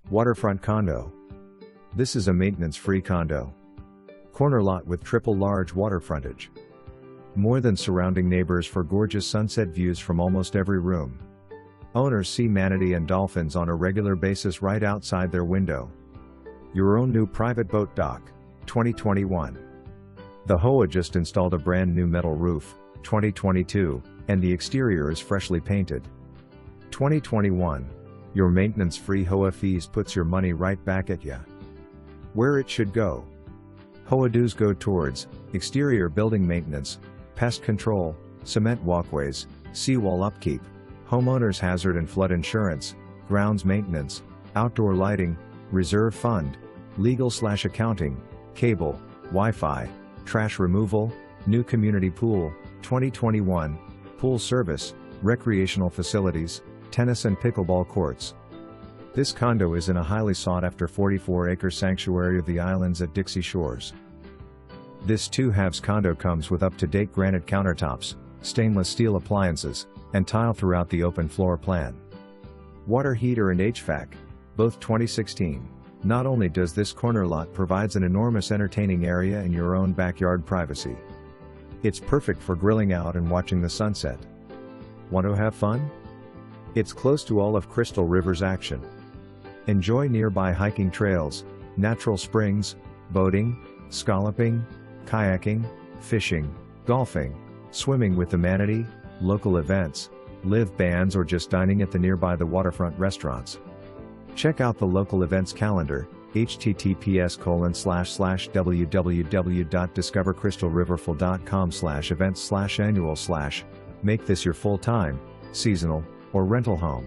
Waterfront Condo. This is a maintenance-free condo. Corner lot with triple large water frontage. More than surrounding neighbors for gorgeous sunset views from almost every room. Owners see manatee and dolphins on a regular basis right outside their window. Your own new private boat dock, 2021. The HOA just installed a brand new metal roof, 2022, and the exterior is freshly painted. 2021. Your maintenance-free HOA fees puts your money right back at ya. Where it should go. HOA dues go towards exterior building maintenance, pest control, cement walkways, seawall upkeep, homeowners hazard and flood insurance, grounds maintenance, outdoor lighting, reserve fund, legal/accounting, cable, Wi-Fi, trash removal, new community pool, 2021, pool service, recreational facilities, tennis and pickleball courts. This condo is in a highly sought-after 44-acre sanctuary of the islands at Dixie Shores. This 2-halves condo comes with up-to-date granite countertops, stainless steel appliances, and tile throughout the open floor plan. Water heater and HVAC, both 2016. Not only does this corner lot provides an enormous entertaining area and your own backyard privacy. It's perfect for grilling out and watching the sunset. Want to have fun? It's close to all of Crystal River's action. Enjoy nearby hiking trails, natural springs, boating, scalloping, kayaking, fishing, golfing, swimming with the manatee, local events, live bands or just dining at the nearby the waterfront restaurants. Check out the local events calendar, https://www.discovercrystalriverful.com/events/annual/. Make this your full-time, seasonal, or rental home.